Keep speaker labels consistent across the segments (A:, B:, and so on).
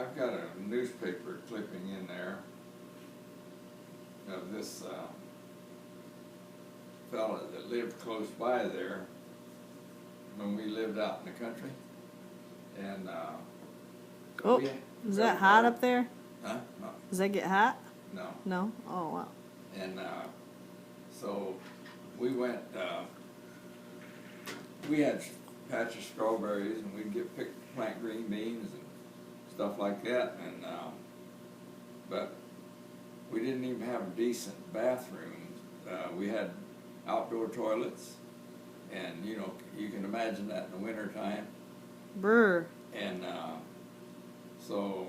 A: I've got a newspaper clipping in there of this fella that lived close by there when we lived out in the country. And
B: Oh, is that hot up there?
A: Huh? No.
B: Does that get hot?
A: No.
B: No? Oh, wow.
A: And so we went, we had patch of strawberries, and we'd plant green beans and stuff like that. And but we didn't even have decent bathrooms. We had outdoor toilets, and you know, you can imagine that in the wintertime.
B: Brr.
A: And so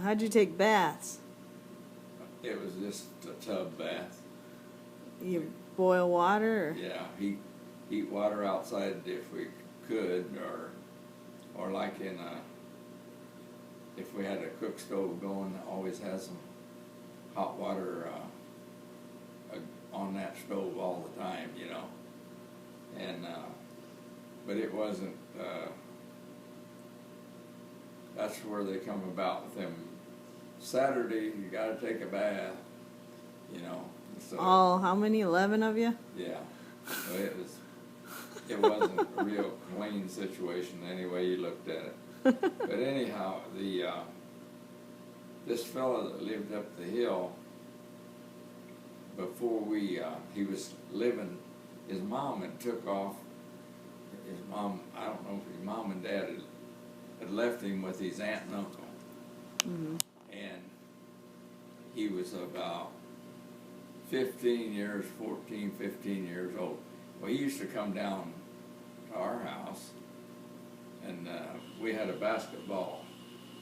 B: How'd you take baths?
A: it was just a tub bath.
B: You boil water? Or?
A: Yeah, heat water outside if we could, or like in if we had a cook stove going, always has some hot water on that stove all the time, you know. And but it wasn't. That's where they come about with them. Saturday, you got to take a bath, you know. So,
B: Oh, how many? 11 of you?
A: yeah, so it wasn't a real clean situation any way you looked at it. But anyhow, this fellow that lived up the hill, before he was living, his mom had took off. His mom, I don't know if his mom and dad had left him with his aunt and uncle.
B: Mm-hmm.
A: And he was about 15 years old. Well, he used to come down to our house, and we had a basketball.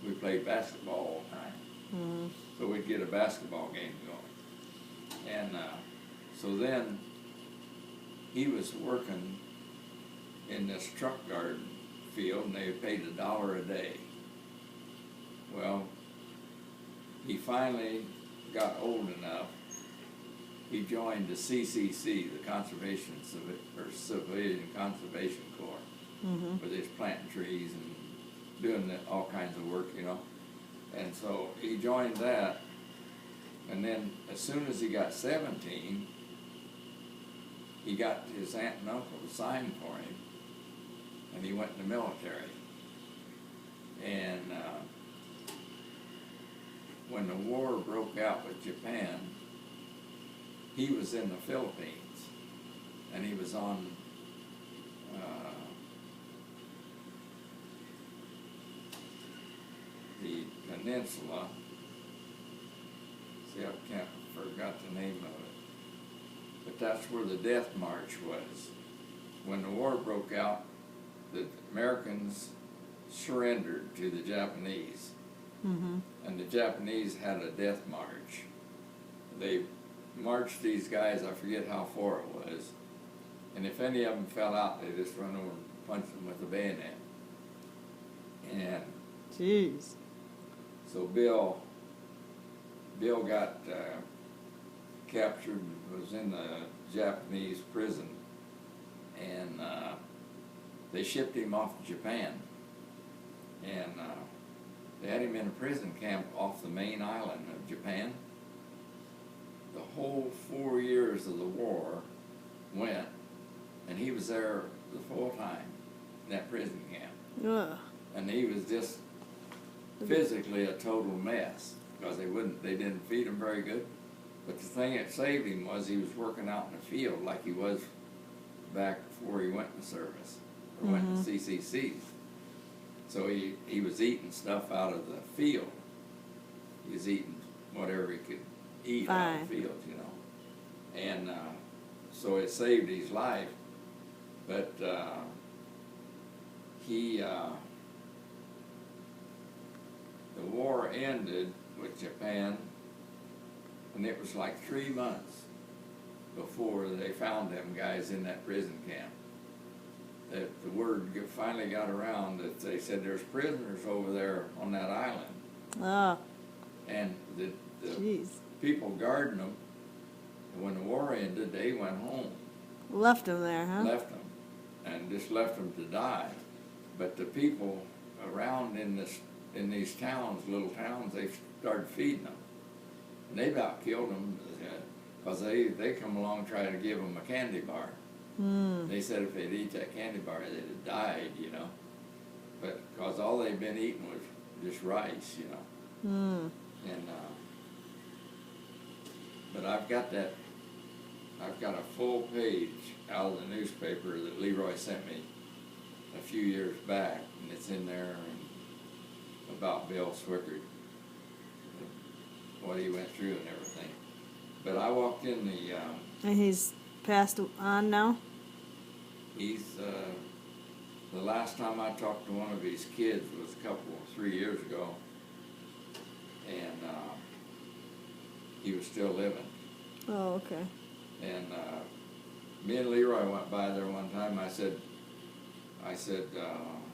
A: We played basketball all the time.
B: Mm-hmm.
A: So we'd get a basketball game going. And so then he was working in this truck garden field, and they paid $1 a day. Well, he finally got old enough. He joined the CCC, the Civilian Conservation Corps,
B: Mm-hmm.
A: where they're planting trees and doing all kinds of work, you know. And so he joined that, and then as soon as he got 17, he got his aunt and uncle to sign for him, and he went in the military. And when the war broke out with Japan, he was in the Philippines, and he was on the peninsula. See, I forgot the name of it. But that's where the Death March was. When the war broke out, the Americans surrendered to the Japanese.
B: Mm-hmm.
A: And the Japanese had a death march. They marched these guys, I forget how far it was, and if any of them fell out, they just run over and punched them with a bayonet. And
B: Jeez.
A: so Bill got captured, was in the Japanese prison, and they shipped him off to Japan. And they had him in a prison camp off the main island of Japan. The whole 4 years of the war went, and he was there the full time in that prison camp.
B: Ugh.
A: And he was just physically a total mess because they didn't feed him very good. But the thing that saved him was he was working out in the field like he was back before he went in the service or went to CCC. So he was eating stuff out of the field. He was eating whatever he could eat out of the field, you know. And so it saved his life. But the war ended with Japan, and it was like 3 months before they found them guys in that prison camp. That the word finally got around that they said there's prisoners over there on that island.
B: Ah.
A: And the
B: Jeez.
A: people guarding them, when the war ended, they went home.
B: Left him there, huh?
A: Left them, and just left them to die. But the people around in in these towns, little towns, they started feeding them. And they about killed them, because they come along trying to give them a candy bar. They said if they'd eat that candy bar, they'd have died, you know. But because all they've been eating was just rice, you know. And but I've got a full page out of the newspaper that Leroy sent me a few years back, and it's in there and about Bill Swickard, what he went through and everything. But I walked in the
B: And he's passed on now?
A: he's the last time I talked to one of his kids was 3 years ago, and he was still living.
B: Oh, okay.
A: And me and Leroy went by there one time. I said,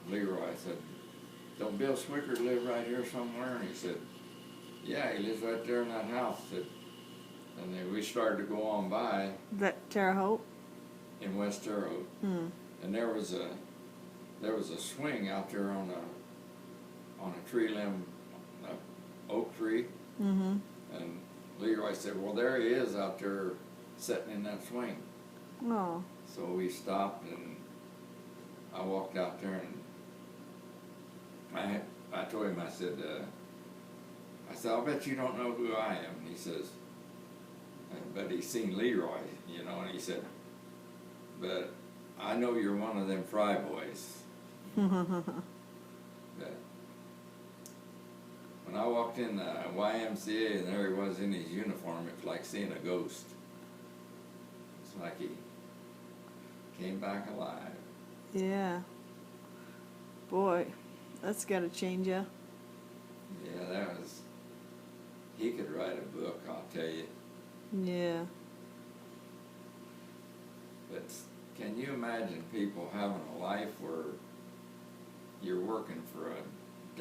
A: Leroy, I said, don't Bill Swickard live right here somewhere? And he said, yeah, he lives right there in that house. And then we started to go on by
B: Is that Terre Haute?
A: in West Terre Haute, and there was a swing out there on a tree limb, oak tree. And Leroy said, well, there he is out there sitting in that swing.
B: Oh.
A: So we stopped, and I walked out there, and I told him, I said, I'll bet you don't know who I am. And he says, but he's seen Leroy, you know, and he said, but I know you're one of them Fry boys. But when I walked in the YMCA and there he was in his uniform, it was like seeing a ghost. It's like he came back alive.
B: Yeah. Boy, that's got to change you.
A: Yeah, he could write a book, I'll tell you.
B: Yeah.
A: But can you imagine people having a life where you're working for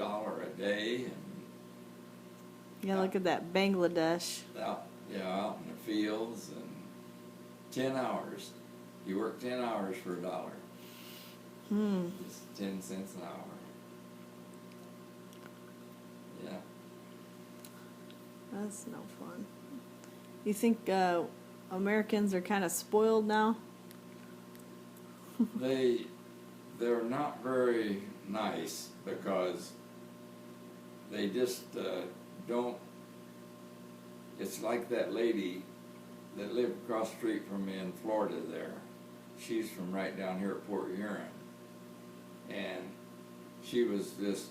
A: $1 a day and
B: Yeah, look at that Bangladesh.
A: out in the fields, and 10 hours. You work 10 hours for $1. It's 10 cents an hour. Yeah.
B: That's no fun. You think Americans are kind of spoiled now?
A: They're not very nice because they just don't. It's like that lady that lived across the street from me in Florida there. She's from right down here at Port Huron. And she was just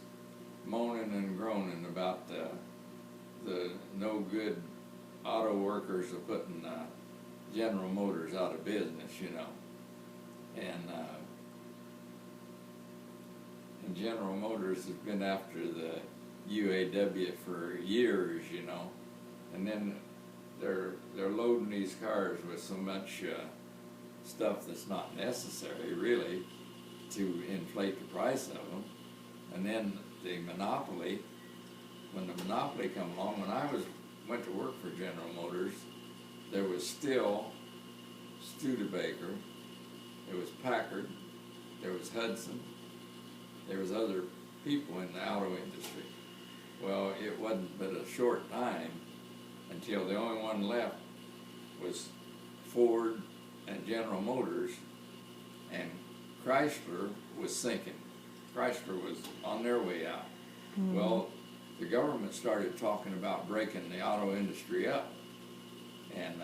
A: moaning and groaning about the no good auto workers are putting General Motors out of business, you know. And General Motors has been after the UAW for years, you know. And then they're loading these cars with so much stuff that's not necessary, really, to inflate the price of them. And then the monopoly, when the monopoly come along, when I went to work for General Motors, there was still Studebaker, there was Packard, there was Hudson, there was other people in the auto industry. Well, it wasn't but a short time until the only one left was Ford and General Motors, and Chrysler was sinking. Chrysler was on their way out. Well, the government started talking about breaking the auto industry up, and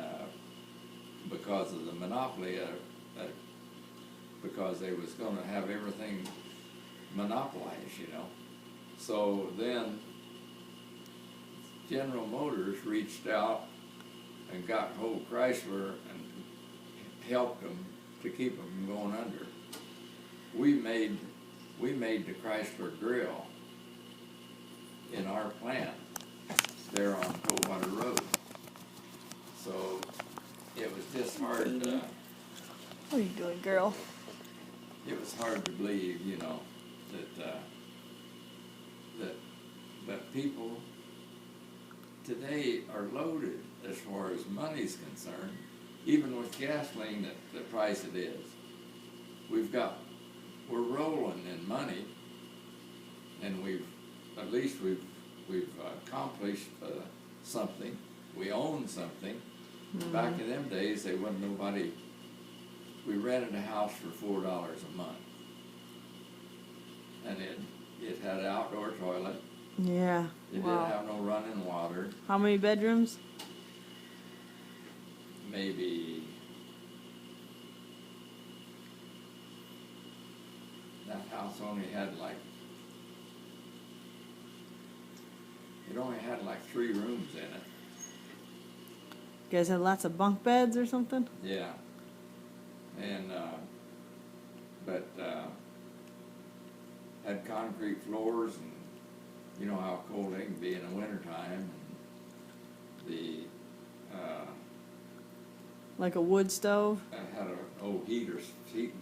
A: because of the monopoly, because they was going to have everything monopolized, you know. So then General Motors reached out and got hold of Chrysler and helped them to keep them from going under. We made the Chrysler grill in our plant there on Coldwater Road. So it was just hard.
B: What are you doing, girl?
A: It was hard to believe, you know, that people today are loaded as far as money's concerned, even with gasoline at the price it is. We're rolling in money, and at least we've accomplished something. We own something. Back in them days, they wasn't nobody. We rented a house for $4 a month, and it had an outdoor toilet.
B: Yeah.
A: It
B: Wow.
A: didn't have no running water.
B: How many bedrooms?
A: Maybe that house only had like, it only had like 3 rooms in it.
B: You guys had lots of bunk beds or something?
A: Yeah. And, but, had concrete floors, and you know how cold they can be in the wintertime. And the,
B: Like a wood stove?
A: I had an old heating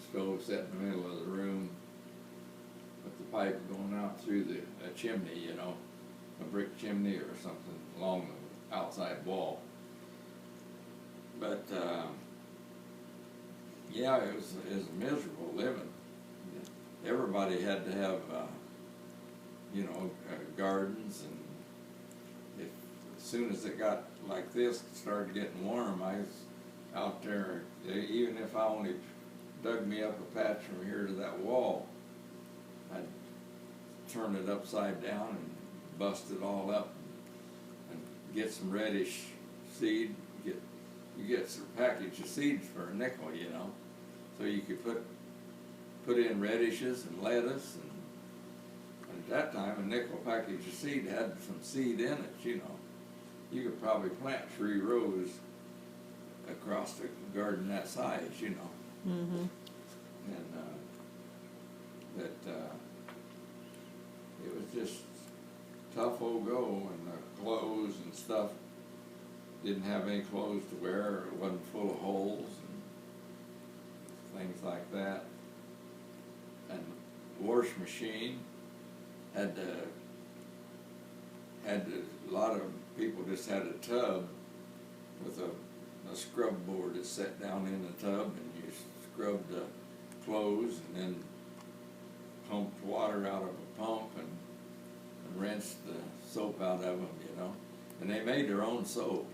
A: stove set in the middle of the room with the pipe going out through a chimney, you know, a brick chimney or something along the outside wall. But, yeah, it was miserable living. Everybody had to have, you know, gardens, and as soon as it got like this, it started getting warm, I was out there, even if I only dug me up a patch from here to that wall, I'd turn it upside down and bust it all up and get some reddish seed. You get some package of seeds for a nickel, you know, so you could put in radishes and lettuce, and at that time a nickel package of seed had some seed in it, you know. You could probably plant 3 rows across the garden that size, you know.
B: Mm-hmm.
A: And it was just tough old go, and the clothes and stuff, didn't have any clothes to wear, or it wasn't full of holes and things like that. And the wash machine a lot of people just had a tub with a scrub board that set down in the tub, and you scrubbed the clothes and then pumped water out of a pump and rinsed the soap out of them, you know. And they made their own soap.